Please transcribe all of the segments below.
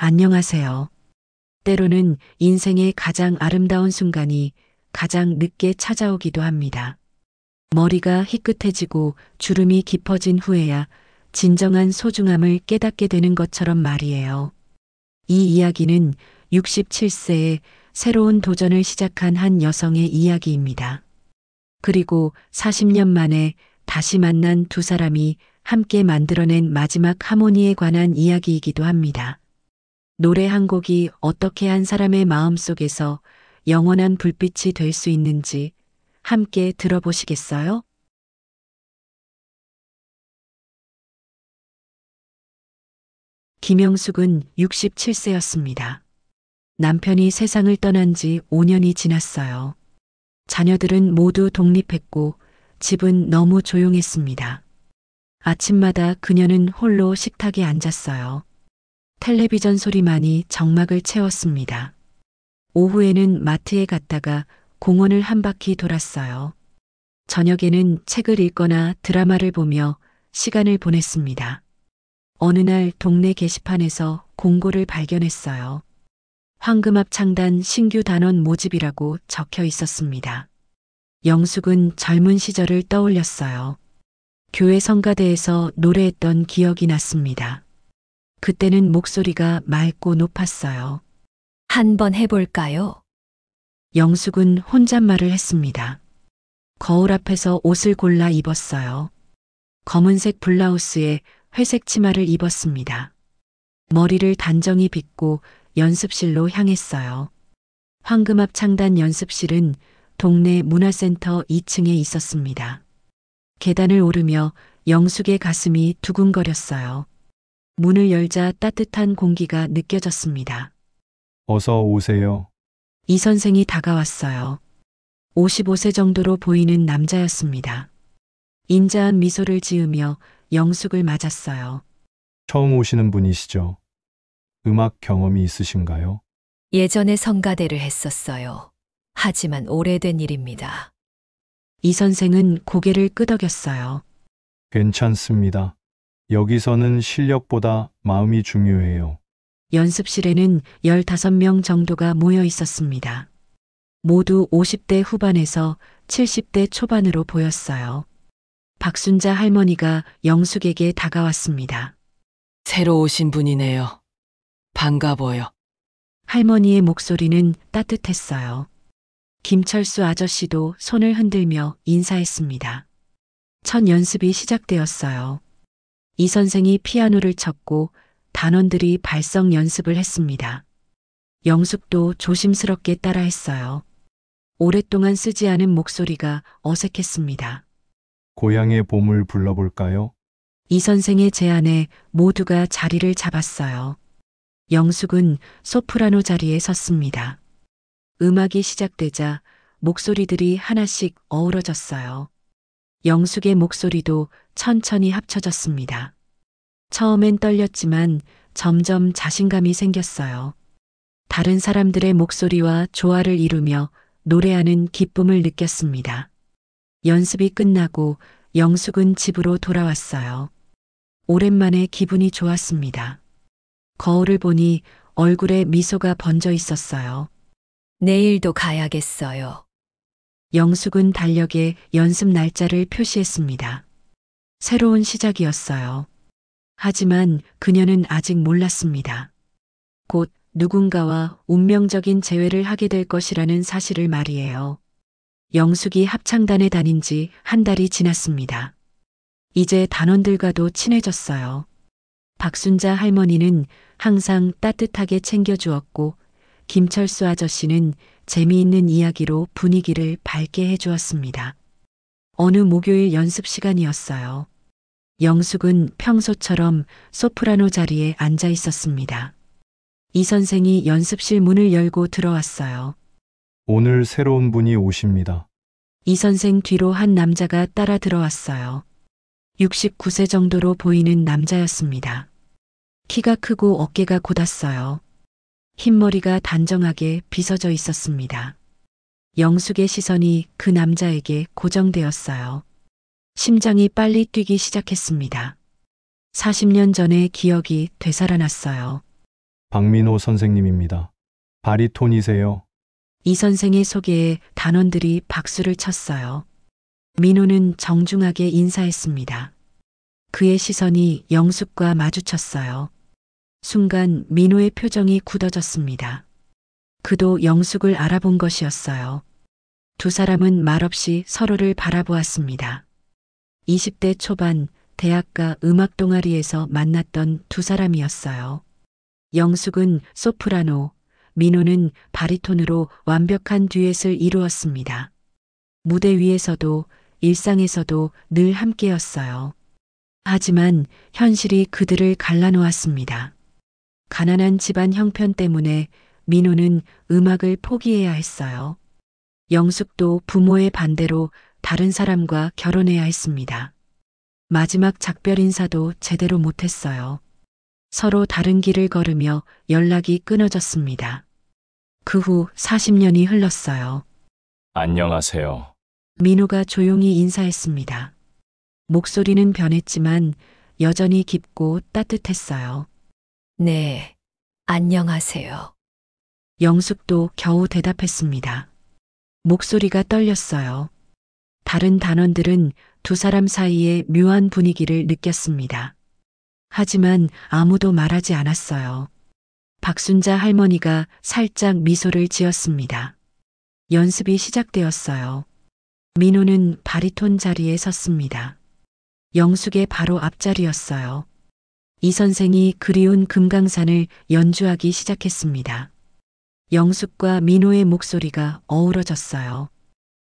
안녕하세요. 때로는 인생의 가장 아름다운 순간이 가장 늦게 찾아오기도 합니다. 머리가 희끗해지고 주름이 깊어진 후에야 진정한 소중함을 깨닫게 되는 것처럼 말이에요. 이 이야기는 67세에 새로운 도전을 시작한 한 여성의 이야기입니다. 그리고 40년 만에 다시 만난 두 사람이 함께 만들어낸 마지막 하모니에 관한 이야기이기도 합니다. 노래 한 곡이 어떻게 한 사람의 마음 속에서 영원한 불빛이 될 수 있는지 함께 들어보시겠어요? 김영숙은 67세였습니다. 남편이 세상을 떠난 지 5년이 지났어요. 자녀들은 모두 독립했고 집은 너무 조용했습니다. 아침마다 그녀는 홀로 식탁에 앉았어요. 텔레비전 소리만이 정막을 채웠습니다. 오후에는 마트에 갔다가 공원을 한 바퀴 돌았어요. 저녁에는 책을 읽거나 드라마를 보며 시간을 보냈습니다. 어느 날 동네 게시판에서 공고를 발견했어요. 황금합 창단 신규 단원 모집이라고 적혀 있었습니다. 영숙은 젊은 시절을 떠올렸어요. 교회 성가대에서 노래했던 기억이 났습니다. 그때는 목소리가 맑고 높았어요. 한번 해볼까요? 영숙은 혼잣말을 했습니다. 거울 앞에서 옷을 골라 입었어요. 검은색 블라우스에 회색 치마를 입었습니다. 머리를 단정히 빗고 연습실로 향했어요. 황금합 창단 연습실은 동네 문화센터 2층에 있었습니다. 계단을 오르며 영숙의 가슴이 두근거렸어요. 문을 열자 따뜻한 공기가 느껴졌습니다. 어서 오세요. 이 선생이 다가왔어요. 55세 정도로 보이는 남자였습니다. 인자한 미소를 지으며 영숙을 맞았어요. 처음 오시는 분이시죠? 음악 경험이 있으신가요? 예전에 성가대를 했었어요. 하지만 오래된 일입니다. 이 선생은 고개를 끄덕였어요. 괜찮습니다. 여기서는 실력보다 마음이 중요해요. 연습실에는 15명 정도가 모여 있었습니다. 모두 50대 후반에서 70대 초반으로 보였어요. 박순자 할머니가 영숙에게 다가왔습니다. 새로 오신 분이네요. 반가워요. 할머니의 목소리는 따뜻했어요. 김철수 아저씨도 손을 흔들며 인사했습니다. 첫 연습이 시작되었어요. 이 선생이 피아노를 쳤고 단원들이 발성 연습을 했습니다. 영숙도 조심스럽게 따라했어요. 오랫동안 쓰지 않은 목소리가 어색했습니다. 고향의 봄을 불러볼까요? 이 선생의 제안에 모두가 자리를 잡았어요. 영숙은 소프라노 자리에 섰습니다. 음악이 시작되자 목소리들이 하나씩 어우러졌어요. 영숙의 목소리도 천천히 합쳐졌습니다. 처음엔 떨렸지만 점점 자신감이 생겼어요. 다른 사람들의 목소리와 조화를 이루며 노래하는 기쁨을 느꼈습니다. 연습이 끝나고 영숙은 집으로 돌아왔어요. 오랜만에 기분이 좋았습니다. 거울을 보니 얼굴에 미소가 번져 있었어요. 내일도 가야겠어요. 영숙은 달력에 연습 날짜를 표시했습니다. 새로운 시작이었어요. 하지만 그녀는 아직 몰랐습니다. 곧 누군가와 운명적인 재회를 하게 될 것이라는 사실을 말이에요. 영숙이 합창단에 다닌 지 한 달이 지났습니다. 이제 단원들과도 친해졌어요. 박순자 할머니는 항상 따뜻하게 챙겨주었고 김철수 아저씨는 재미있는 이야기로 분위기를 밝게 해주었습니다. 어느 목요일 연습 시간이었어요. 영숙은 평소처럼 소프라노 자리에 앉아 있었습니다. 이 선생이 연습실 문을 열고 들어왔어요. 오늘 새로운 분이 오십니다. 이 선생 뒤로 한 남자가 따라 들어왔어요. 69세 정도로 보이는 남자였습니다. 키가 크고 어깨가 곧았어요. 흰머리가 단정하게 빗어져 있었습니다. 영숙의 시선이 그 남자에게 고정되었어요. 심장이 빨리 뛰기 시작했습니다. 40년 전의 기억이 되살아났어요. 박민호 선생님입니다. 바리톤이세요? 이 선생의 소개에 단원들이 박수를 쳤어요. 민호는 정중하게 인사했습니다. 그의 시선이 영숙과 마주쳤어요. 순간 민호의 표정이 굳어졌습니다. 그도 영숙을 알아본 것이었어요. 두 사람은 말없이 서로를 바라보았습니다. 20대 초반 대학가 음악 동아리에서 만났던 두 사람이었어요. 영숙은 소프라노, 민호는 바리톤으로 완벽한 듀엣을 이루었습니다. 무대 위에서도 일상에서도 늘 함께였어요. 하지만 현실이 그들을 갈라놓았습니다. 가난한 집안 형편 때문에 민호는 음악을 포기해야 했어요. 영숙도 부모의 반대로 다른 사람과 결혼해야 했습니다. 마지막 작별 인사도 제대로 못했어요. 서로 다른 길을 걸으며 연락이 끊어졌습니다. 그 후 40년이 흘렀어요. 안녕하세요. 민호가 조용히 인사했습니다. 목소리는 변했지만 여전히 깊고 따뜻했어요. 네, 안녕하세요. 영숙도 겨우 대답했습니다. 목소리가 떨렸어요. 다른 단원들은 두 사람 사이의 묘한 분위기를 느꼈습니다. 하지만 아무도 말하지 않았어요. 박순자 할머니가 살짝 미소를 지었습니다. 연습이 시작되었어요. 민호는 바리톤 자리에 섰습니다. 영숙의 바로 앞자리였어요. 이 선생이 그리운 금강산을 연주하기 시작했습니다. 영숙과 민호의 목소리가 어우러졌어요.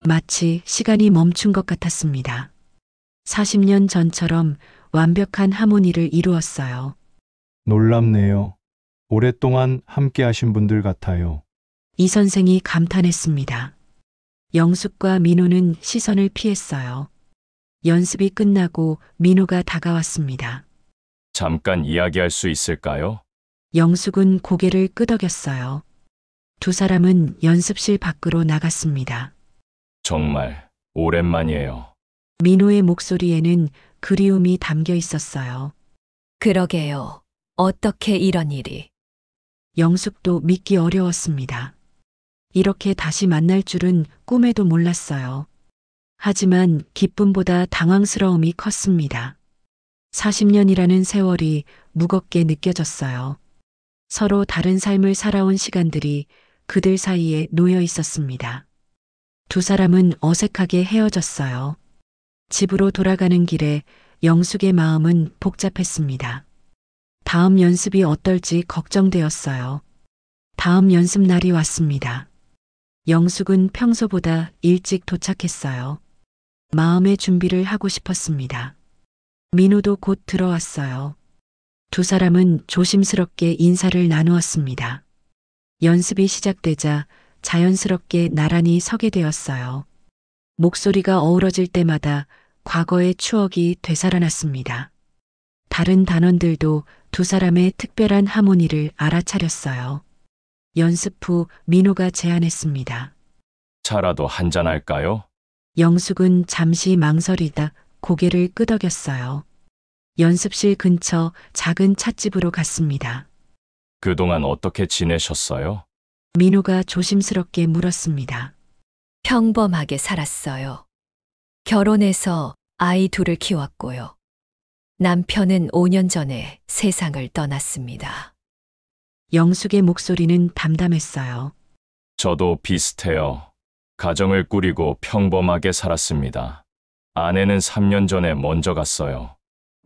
마치 시간이 멈춘 것 같았습니다. 40년 전처럼 완벽한 하모니를 이루었어요. 놀랍네요. 오랫동안 함께 하신 분들 같아요. 이 선생이 감탄했습니다. 영숙과 민호는 시선을 피했어요. 연습이 끝나고 민호가 다가왔습니다. 잠깐 이야기할 수 있을까요? 영숙은 고개를 끄덕였어요. 두 사람은 연습실 밖으로 나갔습니다. 정말 오랜만이에요. 민호의 목소리에는 그리움이 담겨 있었어요. 그러게요. 어떻게 이런 일이. 영숙도 믿기 어려웠습니다. 이렇게 다시 만날 줄은 꿈에도 몰랐어요. 하지만 기쁨보다 당황스러움이 컸습니다. 40년이라는 세월이 무겁게 느껴졌어요. 서로 다른 삶을 살아온 시간들이 그들 사이에 놓여 있었습니다. 두 사람은 어색하게 헤어졌어요. 집으로 돌아가는 길에 영숙의 마음은 복잡했습니다. 다음 연습이 어떨지 걱정되었어요. 다음 연습 날이 왔습니다. 영숙은 평소보다 일찍 도착했어요. 마음의 준비를 하고 싶었습니다. 민호도 곧 들어왔어요. 두 사람은 조심스럽게 인사를 나누었습니다. 연습이 시작되자 자연스럽게 나란히 서게 되었어요. 목소리가 어우러질 때마다 과거의 추억이 되살아났습니다. 다른 단원들도 두 사람의 특별한 하모니를 알아차렸어요. 연습 후 민호가 제안했습니다. 차라도 한잔 할까요? 영숙은 잠시 망설이다 고개를 끄덕였어요. 연습실 근처 작은 찻집으로 갔습니다. 그동안 어떻게 지내셨어요? 민호가 조심스럽게 물었습니다. 평범하게 살았어요. 결혼해서 아이 둘을 키웠고요. 남편은 5년 전에 세상을 떠났습니다. 영숙의 목소리는 담담했어요. 저도 비슷해요. 가정을 꾸리고 평범하게 살았습니다. 아내는 3년 전에 먼저 갔어요.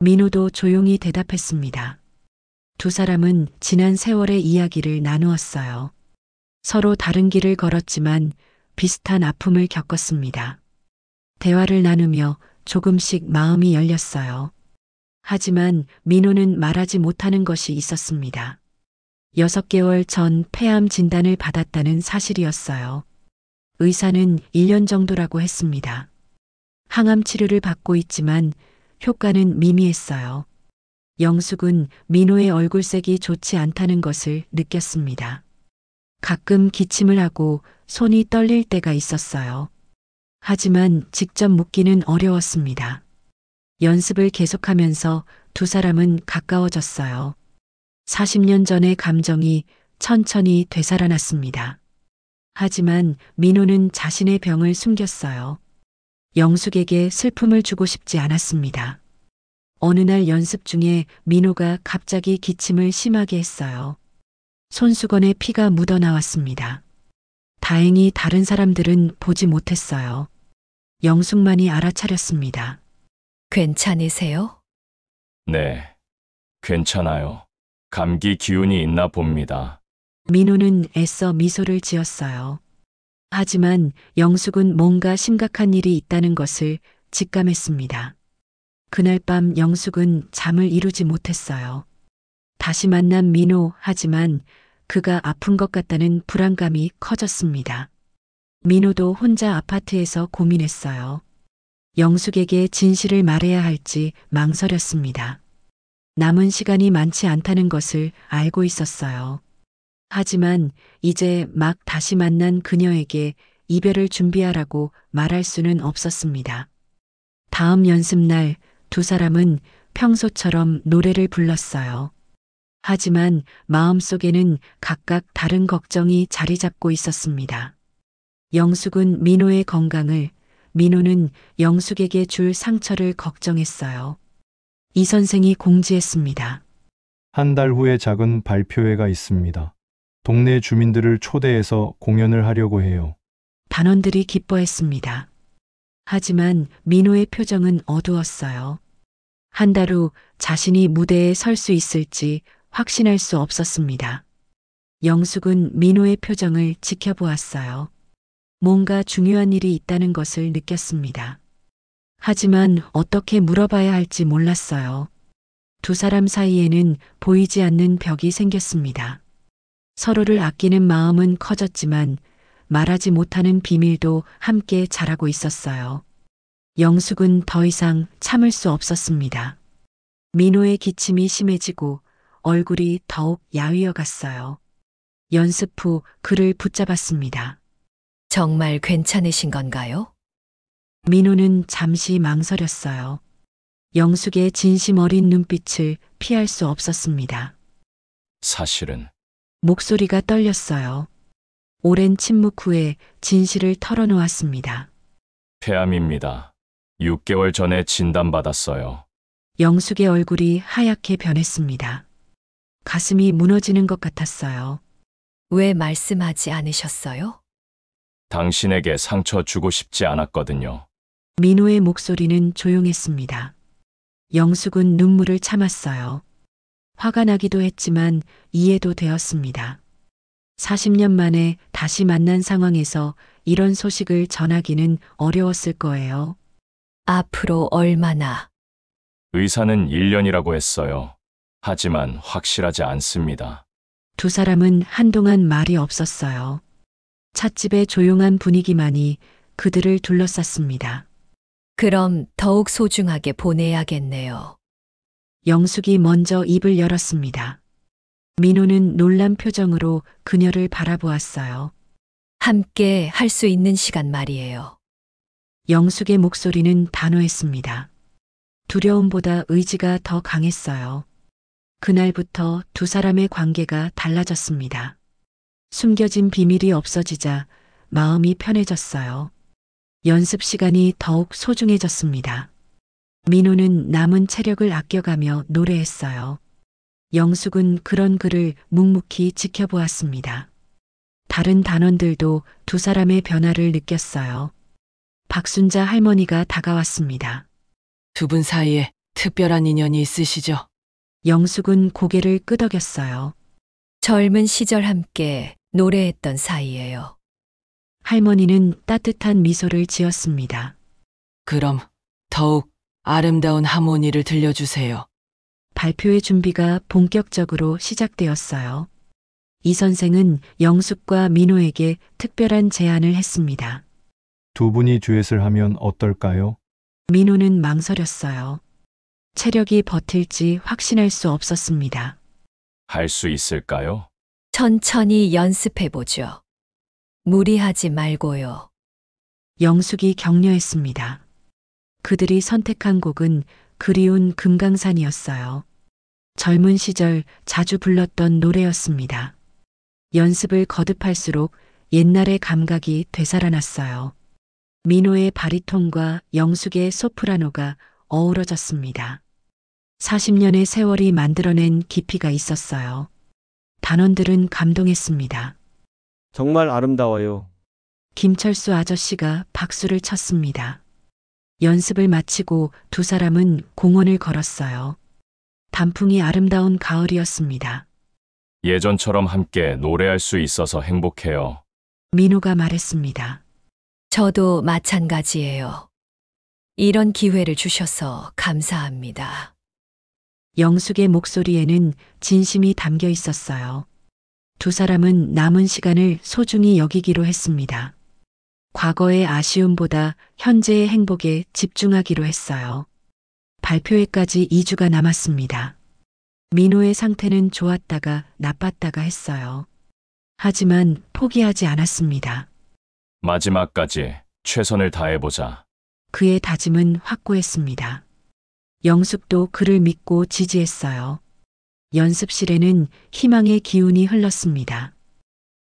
민호도 조용히 대답했습니다. 두 사람은 지난 세월의 이야기를 나누었어요. 서로 다른 길을 걸었지만 비슷한 아픔을 겪었습니다. 대화를 나누며 조금씩 마음이 열렸어요. 하지만 민호는 말하지 못하는 것이 있었습니다. 6개월 전 폐암 진단을 받았다는 사실이었어요. 의사는 1년 정도라고 했습니다. 항암 치료를 받고 있지만 효과는 미미했어요. 영숙은 민호의 얼굴색이 좋지 않다는 것을 느꼈습니다. 가끔 기침을 하고 손이 떨릴 때가 있었어요. 하지만 직접 묻기는 어려웠습니다. 연습을 계속하면서 두 사람은 가까워졌어요. 40년 전의 감정이 천천히 되살아났습니다. 하지만 민호는 자신의 병을 숨겼어요. 영숙에게 슬픔을 주고 싶지 않았습니다. 어느 날 연습 중에 민호가 갑자기 기침을 심하게 했어요. 손수건에 피가 묻어 나왔습니다. 다행히 다른 사람들은 보지 못했어요. 영숙만이 알아차렸습니다. 괜찮으세요? 네, 괜찮아요. 감기 기운이 있나 봅니다. 민호는 애써 미소를 지었어요. 하지만 영숙은 뭔가 심각한 일이 있다는 것을 직감했습니다. 그날 밤 영숙은 잠을 이루지 못했어요. 다시 만난 민호, 하지만 그가 아픈 것 같다는 불안감이 커졌습니다. 민호도 혼자 아파트에서 고민했어요. 영숙에게 진실을 말해야 할지 망설였습니다. 남은 시간이 많지 않다는 것을 알고 있었어요. 하지만 이제 막 다시 만난 그녀에게 이별을 준비하라고 말할 수는 없었습니다. 다음 연습날 두 사람은 평소처럼 노래를 불렀어요. 하지만 마음속에는 각각 다른 걱정이 자리 잡고 있었습니다. 영숙은 민호의 건강을, 민호는 영숙에게 줄 상처를 걱정했어요. 이 선생이 공지했습니다. 한 달 후에 작은 발표회가 있습니다. 동네 주민들을 초대해서 공연을 하려고 해요. 단원들이 기뻐했습니다. 하지만 민호의 표정은 어두웠어요. 한 달 후 자신이 무대에 설 수 있을지 확신할 수 없었습니다. 영숙은 민호의 표정을 지켜보았어요. 뭔가 중요한 일이 있다는 것을 느꼈습니다. 하지만 어떻게 물어봐야 할지 몰랐어요. 두 사람 사이에는 보이지 않는 벽이 생겼습니다. 서로를 아끼는 마음은 커졌지만 말하지 못하는 비밀도 함께 자라고 있었어요. 영숙은 더 이상 참을 수 없었습니다. 민호의 기침이 심해지고 얼굴이 더욱 야위어 갔어요. 연습 후 그를 붙잡았습니다. 정말 괜찮으신 건가요? 민호는 잠시 망설였어요. 영숙의 진심 어린 눈빛을 피할 수 없었습니다. 사실은 목소리가 떨렸어요. 오랜 침묵 후에 진실을 털어놓았습니다. 폐암입니다. 6개월 전에 진단받았어요. 영숙의 얼굴이 하얗게 변했습니다. 가슴이 무너지는 것 같았어요. 왜 말씀하지 않으셨어요? 당신에게 상처 주고 싶지 않았거든요. 민호의 목소리는 조용했습니다. 영숙은 눈물을 참았어요. 화가 나기도 했지만 이해도 되었습니다. 40년 만에 다시 만난 상황에서 이런 소식을 전하기는 어려웠을 거예요. 앞으로 얼마나? 의사는 1년이라고 했어요. 하지만 확실하지 않습니다. 두 사람은 한동안 말이 없었어요. 찻집의 조용한 분위기만이 그들을 둘러쌌습니다. 그럼 더욱 소중하게 보내야겠네요. 영숙이 먼저 입을 열었습니다. 민호는 놀란 표정으로 그녀를 바라보았어요. 함께 할 수 있는 시간 말이에요. 영숙의 목소리는 단호했습니다. 두려움보다 의지가 더 강했어요. 그날부터 두 사람의 관계가 달라졌습니다. 숨겨진 비밀이 없어지자 마음이 편해졌어요. 연습 시간이 더욱 소중해졌습니다. 민호는 남은 체력을 아껴가며 노래했어요. 영숙은 그런 그를 묵묵히 지켜보았습니다. 다른 단원들도 두 사람의 변화를 느꼈어요. 박순자 할머니가 다가왔습니다. 두 분 사이에 특별한 인연이 있으시죠? 영숙은 고개를 끄덕였어요. 젊은 시절 함께 노래했던 사이예요. 할머니는 따뜻한 미소를 지었습니다. 그럼 더욱 아름다운 하모니를 들려주세요. 발표회 준비가 본격적으로 시작되었어요. 이 선생은 영숙과 민호에게 특별한 제안을 했습니다. 두 분이 듀엣을 하면 어떨까요? 민호는 망설였어요. 체력이 버틸지 확신할 수 없었습니다. 할 수 있을까요? 천천히 연습해보죠. 무리하지 말고요. 영숙이 격려했습니다. 그들이 선택한 곡은 그리운 금강산이었어요. 젊은 시절 자주 불렀던 노래였습니다. 연습을 거듭할수록 옛날의 감각이 되살아났어요. 민호의 바리톤과 영숙의 소프라노가 어우러졌습니다. 40년의 세월이 만들어낸 깊이가 있었어요. 단원들은 감동했습니다. 정말 아름다워요. 김철수 아저씨가 박수를 쳤습니다. 연습을 마치고 두 사람은 공원을 걸었어요. 단풍이 아름다운 가을이었습니다. 예전처럼 함께 노래할 수 있어서 행복해요. 민호가 말했습니다. 저도 마찬가지예요. 이런 기회를 주셔서 감사합니다. 영숙의 목소리에는 진심이 담겨 있었어요. 두 사람은 남은 시간을 소중히 여기기로 했습니다. 과거의 아쉬움보다 현재의 행복에 집중하기로 했어요. 발표회까지 2주가 남았습니다. 민호의 상태는 좋았다가 나빴다가 했어요. 하지만 포기하지 않았습니다. 마지막까지 최선을 다해보자. 그의 다짐은 확고했습니다. 영숙도 그를 믿고 지지했어요. 연습실에는 희망의 기운이 흘렀습니다.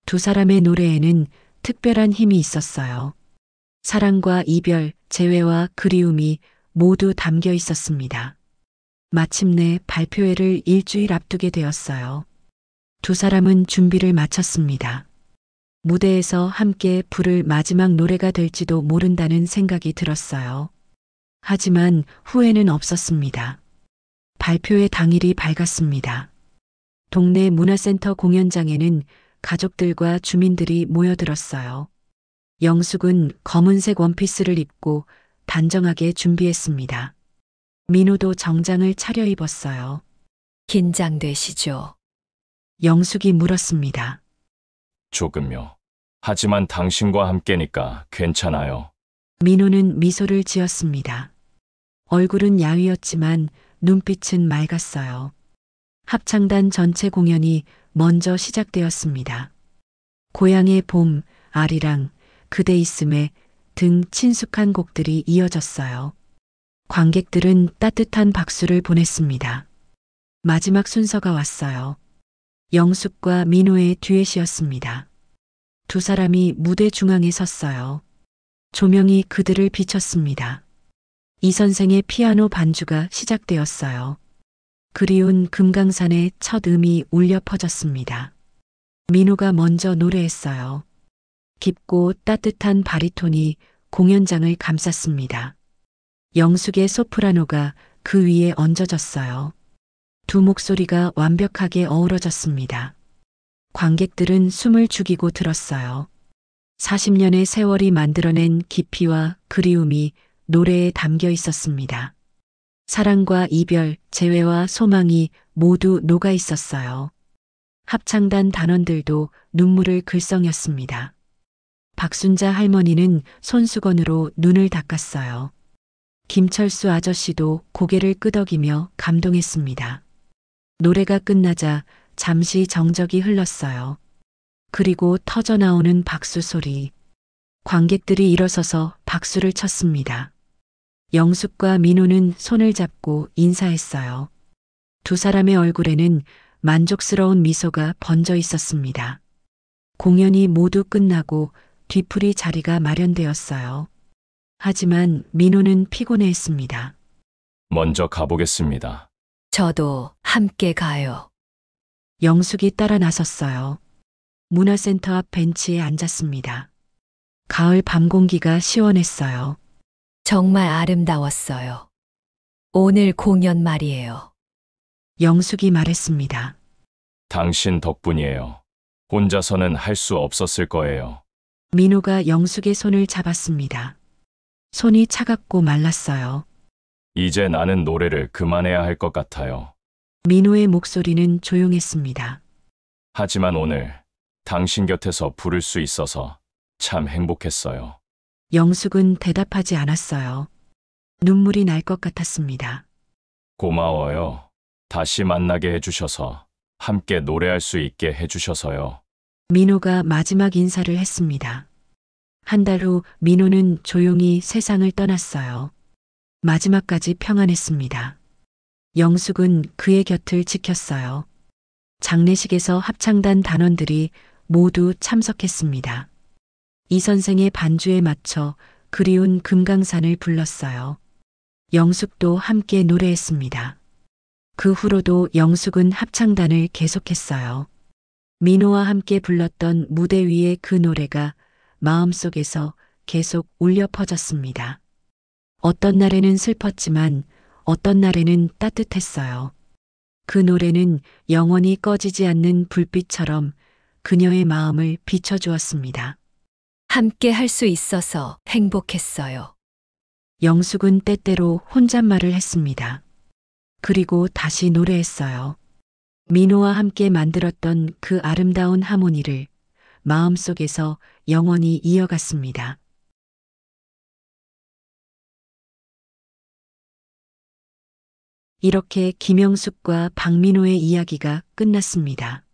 두 사람의 노래에는 특별한 힘이 있었어요. 사랑과 이별, 재회와 그리움이 모두 담겨 있었습니다. 마침내 발표회를 일주일 앞두게 되었어요. 두 사람은 준비를 마쳤습니다. 무대에서 함께 부를 마지막 노래가 될지도 모른다는 생각이 들었어요. 하지만 후회는 없었습니다. 발표회 당일이 밝았습니다. 동네 문화센터 공연장에는 가족들과 주민들이 모여들었어요. 영숙은 검은색 원피스를 입고 단정하게 준비했습니다. 민호도 정장을 차려입었어요. 긴장되시죠? 영숙이 물었습니다. 조금요. 하지만 당신과 함께니까 괜찮아요. 민호는 미소를 지었습니다. 얼굴은 야위었지만 눈빛은 맑았어요. 합창단 전체 공연이 먼저 시작되었습니다. 고향의 봄, 아리랑, 그대 있음에 등 친숙한 곡들이 이어졌어요. 관객들은 따뜻한 박수를 보냈습니다. 마지막 순서가 왔어요. 영숙과 민호의 듀엣이었습니다. 두 사람이 무대 중앙에 섰어요. 조명이 그들을 비췄습니다. 이 선생의 피아노 반주가 시작되었어요. 그리운 금강산의 첫 음이 울려 퍼졌습니다. 민호가 먼저 노래했어요. 깊고 따뜻한 바리톤이 공연장을 감쌌습니다. 영숙의 소프라노가 그 위에 얹어졌어요. 두 목소리가 완벽하게 어우러졌습니다. 관객들은 숨을 죽이고 들었어요. 40년의 세월이 만들어낸 깊이와 그리움이 노래에 담겨 있었습니다. 사랑과 이별, 재회와 소망이 모두 녹아 있었어요. 합창단 단원들도 눈물을 글썽였습니다. 박순자 할머니는 손수건으로 눈을 닦았어요. 김철수 아저씨도 고개를 끄덕이며 감동했습니다. 노래가 끝나자 잠시 정적이 흘렀어요. 그리고 터져나오는 박수 소리. 관객들이 일어서서 박수를 쳤습니다. 영숙과 민호는 손을 잡고 인사했어요. 두 사람의 얼굴에는 만족스러운 미소가 번져 있었습니다. 공연이 모두 끝나고 뒤풀이 자리가 마련되었어요. 하지만 민호는 피곤해했습니다. 먼저 가보겠습니다. 저도 함께 가요. 영숙이 따라 나섰어요. 문화센터 앞 벤치에 앉았습니다. 가을 밤 공기가 시원했어요. 정말 아름다웠어요. 오늘 공연 말이에요. 영숙이 말했습니다. 당신 덕분이에요. 혼자서는 할 수 없었을 거예요. 민호가 영숙의 손을 잡았습니다. 손이 차갑고 말랐어요. 이제 나는 노래를 그만해야 할 것 같아요. 민호의 목소리는 조용했습니다. 하지만 오늘 당신 곁에서 부를 수 있어서 참 행복했어요. 영숙은 대답하지 않았어요. 눈물이 날 것 같았습니다. 고마워요. 다시 만나게 해주셔서, 함께 노래할 수 있게 해주셔서요. 민호가 마지막 인사를 했습니다. 한 달 후 민호는 조용히 세상을 떠났어요. 마지막까지 평안했습니다. 영숙은 그의 곁을 지켰어요. 장례식에서 합창단 단원들이 모두 참석했습니다. 이 선생의 반주에 맞춰 그리운 금강산을 불렀어요. 영숙도 함께 노래했습니다. 그 후로도 영숙은 합창단을 계속했어요. 민호와 함께 불렀던 무대 위의 그 노래가 마음속에서 계속 울려 퍼졌습니다. 어떤 날에는 슬펐지만 어떤 날에는 따뜻했어요. 그 노래는 영원히 꺼지지 않는 불빛처럼 그녀의 마음을 비춰주었습니다. 함께 할 수 있어서 행복했어요. 영숙은 때때로 혼잣말을 했습니다. 그리고 다시 노래했어요. 민호와 함께 만들었던 그 아름다운 하모니를 마음속에서 영원히 이어갔습니다. 이렇게 김영숙과 박민호의 이야기가 끝났습니다.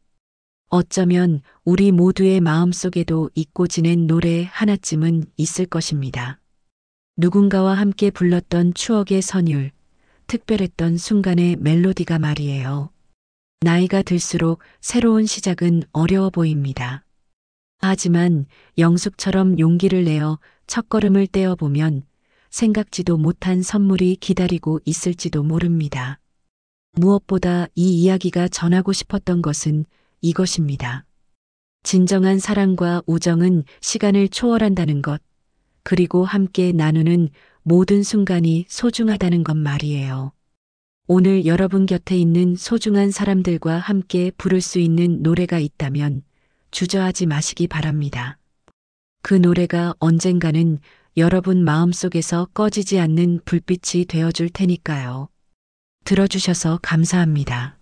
어쩌면 우리 모두의 마음속에도 잊고 지낸 노래 하나쯤은 있을 것입니다. 누군가와 함께 불렀던 추억의 선율, 특별했던 순간의 멜로디가 말이에요. 나이가 들수록 새로운 시작은 어려워 보입니다. 하지만 영숙처럼 용기를 내어 첫걸음을 떼어보면 생각지도 못한 선물이 기다리고 있을지도 모릅니다. 무엇보다 이 이야기가 전하고 싶었던 것은 이것입니다. 진정한 사랑과 우정은 시간을 초월한다는 것, 그리고 함께 나누는 모든 순간이 소중하다는 것 말이에요. 오늘 여러분 곁에 있는 소중한 사람들과 함께 부를 수 있는 노래가 있다면 주저하지 마시기 바랍니다. 그 노래가 언젠가는 여러분 마음속에서 꺼지지 않는 불빛이 되어줄 테니까요. 들어주셔서 감사합니다.